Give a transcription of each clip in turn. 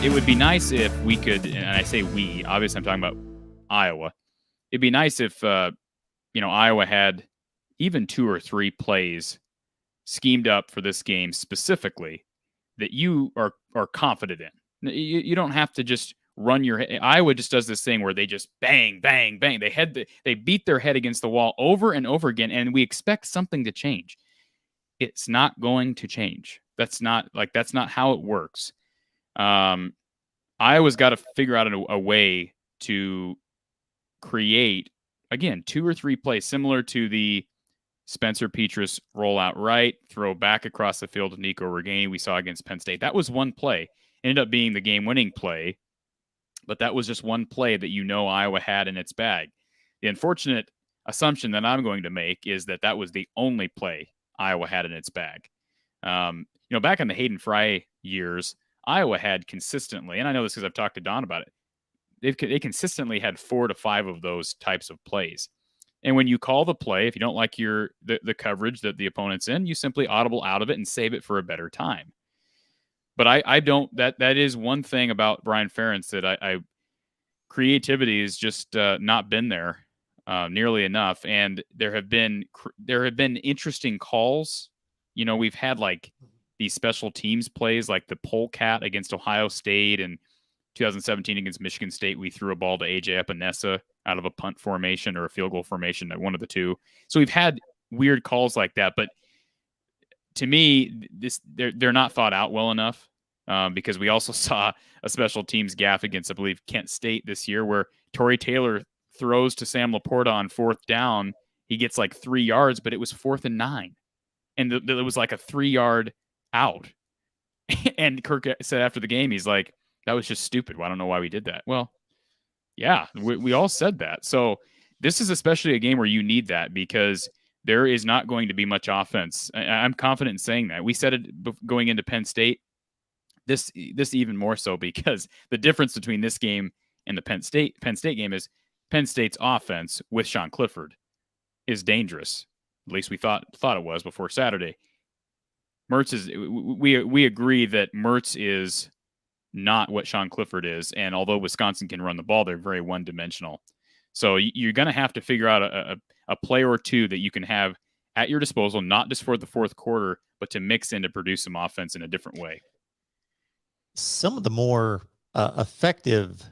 it would be nice if we could, and I say we, obviously I'm talking about Iowa. It'd be nice if, Iowa had even 2 or 3 plays schemed up for this game specifically that you are confident in. You don't have to just run your head. Iowa just does this thing where they just bang, bang, bang. They beat their head against the wall over and over again, and we expect something to change. It's not going to change. That's not how it works. Iowa's got to figure out a way to create, again, 2 or 3 plays similar to the Spencer Petras rollout right, throw back across the field to Nico Reganey we saw against Penn State. That was one play. Ended up being the game-winning play, but that was just one play that Iowa had in its bag. The unfortunate assumption that I'm going to make is that was the only play Iowa had in its bag. Back in the Hayden Fry years, Iowa had consistently, and I know this because I've talked to Don about it, they consistently had 4 to 5 of those types of plays. And when you call the play, if you don't like the coverage that the opponent's in, you simply audible out of it and save it for a better time. But I don't. That is one thing about Brian Ferentz that creativity has just not been there nearly enough. And there have been interesting calls. We've had like these special teams plays, like the polecat against Ohio State and 2017 against Michigan State. We threw a ball to AJ Epinesa out of a punt formation or a field goal formation, one of the two. So we've had weird calls like that, but to me, they're not thought out well enough because we also saw a special teams gaffe against, I believe, Kent State this year, where Torrey Taylor throws to Sam Laporta on 4th down. He gets like 3 yards, but it was 4th and 9, and it was like a 3-yard out. And Kirk said after the game, he's like, "That was just stupid. Well, I don't know why we did that." Well, yeah, we all said that. So this is especially a game where you need that because there is not going to be much offense. I'm confident in saying that. We said it going into Penn State. This even more so because the difference between this game and the Penn State game is Penn State's offense with Sean Clifford is dangerous. At least we thought it was before Saturday. Mertz is. We agree that Mertz is not what Sean Clifford is. And although Wisconsin can run the ball, they're very one-dimensional. So you're going to have to figure out a play or two that you can have at your disposal, not just for the fourth quarter, but to mix in to produce some offense in a different way. Some of the more effective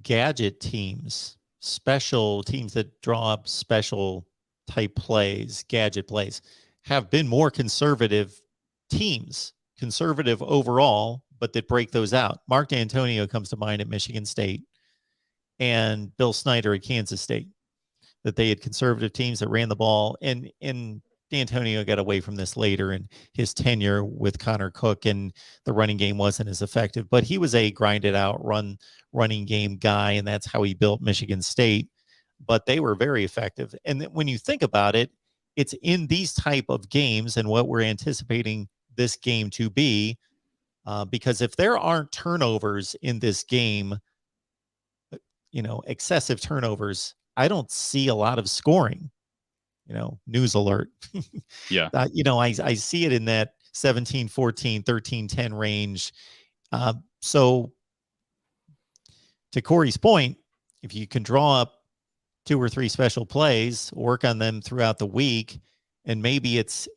gadget teams, special teams that draw up special type plays, gadget plays, have been more conservative teams, conservative overall, but that break those out. Mark D'Antonio comes to mind at Michigan State and Bill Snyder at Kansas State, that they had conservative teams that ran the ball. And D'Antonio got away from this later in his tenure with Connor Cook, and the running game wasn't as effective. But he was a grinded out running game guy, and that's how he built Michigan State. But they were very effective. And when you think about it, it's in these type of games and what we're anticipating this game to be, because if there aren't turnovers in this game, excessive turnovers, I don't see a lot of scoring. News alert. Yeah. I see it in that 17-14, 13-10 range. So to Corey's point, if you can draw up 2 or 3 special plays, work on them throughout the week, and maybe it's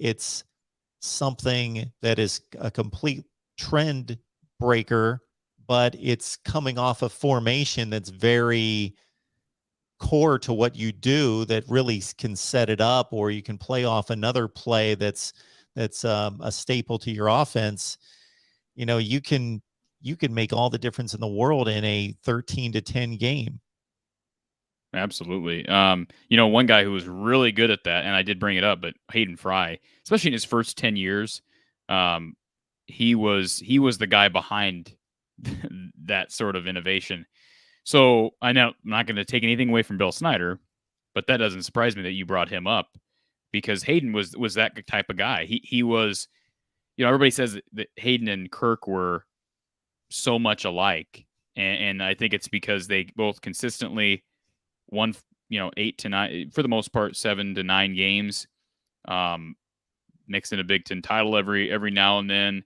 something that is a complete trend breaker, but it's coming off a formation that's very core to what you do, that really can set it up, or you can play off another play that's a staple to your offense. You can make all the difference in the world in a 13-10 game. Absolutely. One guy who was really good at that, and I did bring it up, but Hayden Fry, especially in his first 10 years, he was the guy behind that sort of innovation. So I know I'm not going to take anything away from Bill Snyder, but that doesn't surprise me that you brought him up, because Hayden was that type of guy. He was, everybody says that Hayden and Kirk were so much alike, and I think it's because they both consistently won, 8 to 9, for the most part, 7 to 9 games, mixing a Big Ten title every now and then.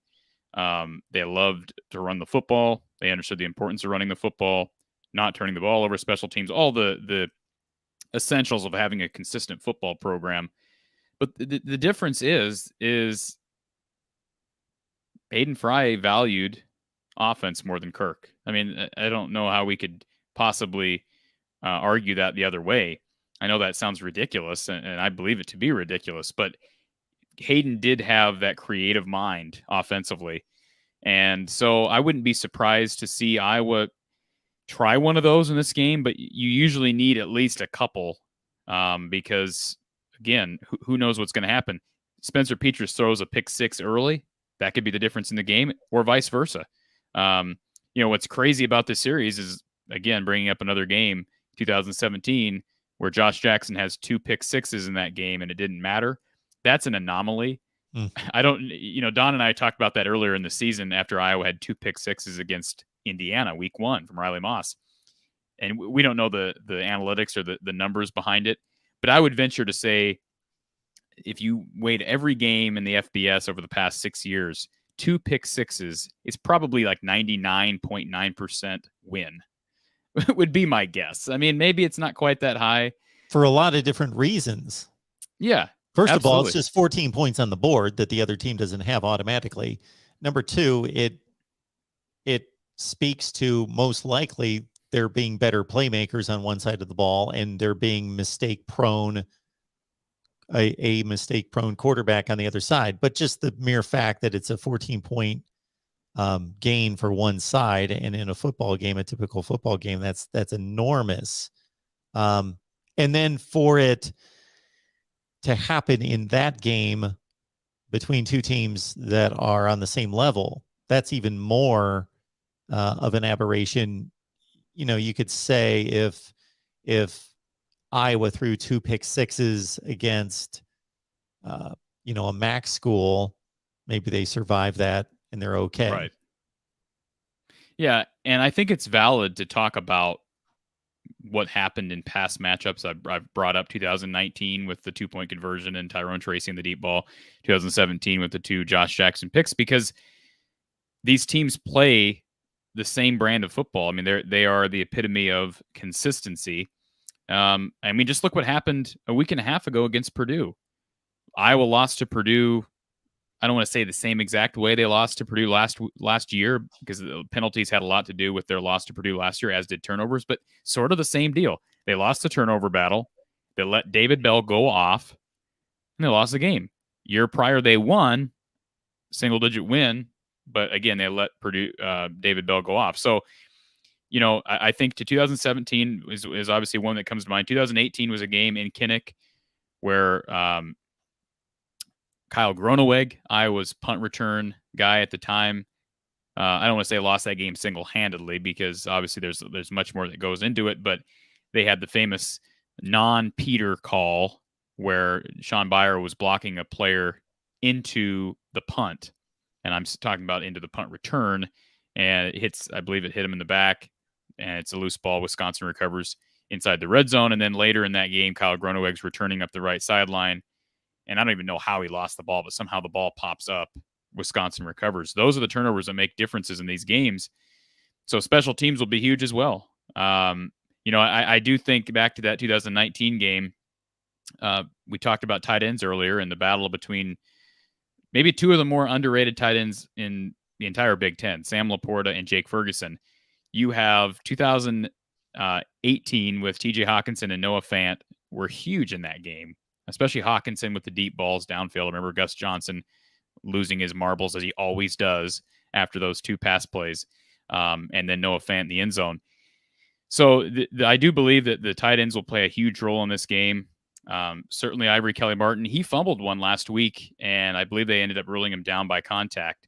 They loved to run the football. They understood the importance of running the football, not turning the ball over, special teams, all the essentials of having a consistent football program. But the difference is Hayden Fry valued offense more than Kirk. I mean, I don't know how we could possibly argue that the other way. I know that sounds ridiculous, and I believe it to be ridiculous, but Hayden did have that creative mind offensively. And so I wouldn't be surprised to see Iowa try one of those in this game, but you usually need at least a couple because, again, who knows what's going to happen? Spencer Petras throws a pick six early. That could be the difference in the game, or vice versa. What's crazy about this series is, again, bringing up another game, 2017, where Josh Jackson has 2 pick sixes in that game and it didn't matter. That's an anomaly. I don't, Don and I talked about that earlier in the season after Iowa had 2 pick sixes against Indiana week 1 from Riley Moss. And we don't know the analytics or the numbers behind it, but I would venture to say if you weighed every game in the FBS over the past 6 years, 2 pick sixes, it's probably like 99.9% win would be my guess. I mean, maybe it's not quite that high. For a lot of different reasons. Yeah. First absolutely. of all, it's just 14 points on the board that the other team doesn't have automatically. Number two, it speaks to most likely there being better playmakers on one side of the ball and there being mistake-prone, a mistake-prone quarterback on the other side. But just the mere fact that it's a 14-point gain for one side, and in a football game, a typical football game, that's enormous. And then for it to happen in that game between two teams that are on the same level, that's even more of an aberration. You could say if Iowa threw 2 pick sixes against, a MAC school, maybe they survive that and they're okay. Right. Yeah, and I think it's valid to talk about what happened in past matchups. I've brought up 2019 with the 2-point conversion and Tyrone Tracy in the deep ball, 2017 with the 2 Josh Jackson picks, because these teams play the same brand of football. I mean, they are the epitome of consistency. Just look what happened a week and a half ago against Purdue. Iowa lost to Purdue. I don't want to say the same exact way they lost to Purdue last year, because the penalties had a lot to do with their loss to Purdue last year, as did turnovers, but sort of the same deal. They lost the turnover battle. They let David Bell go off, and they lost the game. Year prior, they won, single-digit win, but again, they let Purdue David Bell go off. So, I think to 2017 is obviously one that comes to mind. 2018 was a game in Kinnick where Kyle Groneweg, Iowa's punt return guy at the time. I don't want to say lost that game single-handedly, because obviously there's much more that goes into it, but they had the famous non-Peter call where Sean Byer was blocking a player into the punt, and I'm talking about into the punt return, and I believe it hit him in the back, and it's a loose ball. Wisconsin recovers inside the red zone, and then later in that game, Kyle Groneweg's returning up the right sideline, and I don't even know how he lost the ball, but somehow the ball pops up. Wisconsin recovers. Those are the turnovers that make differences in these games. So special teams will be huge as well. I do think back to that 2019 game. We talked about tight ends earlier, and the battle between maybe 2 of the more underrated tight ends in the entire Big Ten, Sam Laporta and Jake Ferguson. You have 2018 with TJ Hawkinson and Noah Fant were huge in that game, especially Hawkinson with the deep balls downfield. Remember Gus Johnson losing his marbles, as he always does after those 2 pass plays, and then Noah Fant in the end zone. So I do believe that the tight ends will play a huge role in this game. Certainly Ivory Kelly-Martin, he fumbled one last week, and I believe they ended up ruling him down by contact.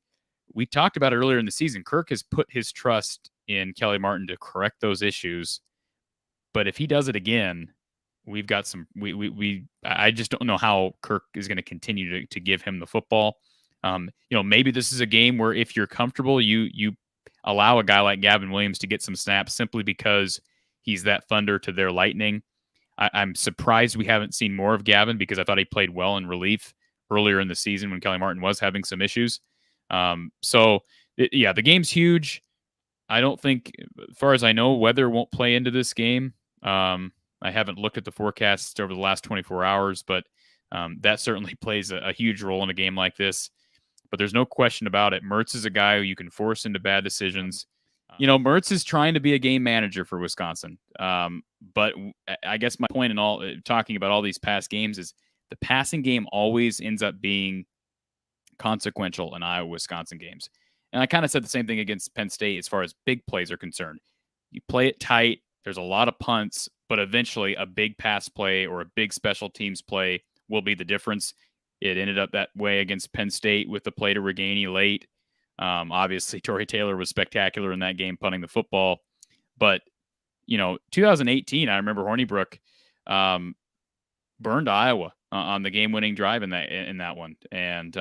We talked about it earlier in the season. Kirk has put his trust in Kelly-Martin to correct those issues, but if he does it again, we've got some. I just don't know how Kirk is going to continue to give him the football. Maybe this is a game where if you're comfortable, you allow a guy like Gavin Williams to get some snaps simply because he's that thunder to their lightning. I'm surprised we haven't seen more of Gavin, because I thought he played well in relief earlier in the season when Kelly-Martin was having some issues. Yeah, the game's huge. I don't think, as far as I know, weather won't play into this game. I haven't looked at the forecasts over the last 24 hours, but that certainly plays a huge role in a game like this. But there's no question about it. Mertz is a guy who you can force into bad decisions. Mertz is trying to be a game manager for Wisconsin. But I guess my point in all talking about all these past games is the passing game always ends up being consequential in Iowa-Wisconsin games. And I kind of said the same thing against Penn State as far as big plays are concerned. You play it tight. There's a lot of punts, but eventually a big pass play or a big special teams play will be the difference. It ended up that way against Penn State with the play to Reganey late. Obviously, Torrey Taylor was spectacular in that game, punting the football. But, 2018, I remember Hornibrook burned Iowa on the game-winning drive in that one. And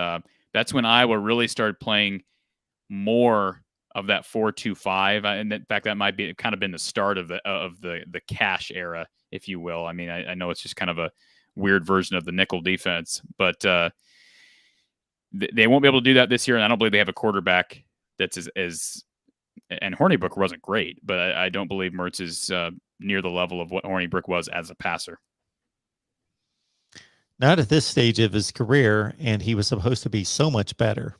that's when Iowa really started playing more of that 4-2-5, and in fact, that might be kind of been the start of the cash era, if you will. I mean, I know it's just kind of a weird version of the nickel defense, but they won't be able to do that this year, and I don't believe they have a quarterback that's as and Hornibrook wasn't great, but I don't believe Mertz is near the level of what Hornibrook was as a passer. Not at this stage of his career, and he was supposed to be so much better.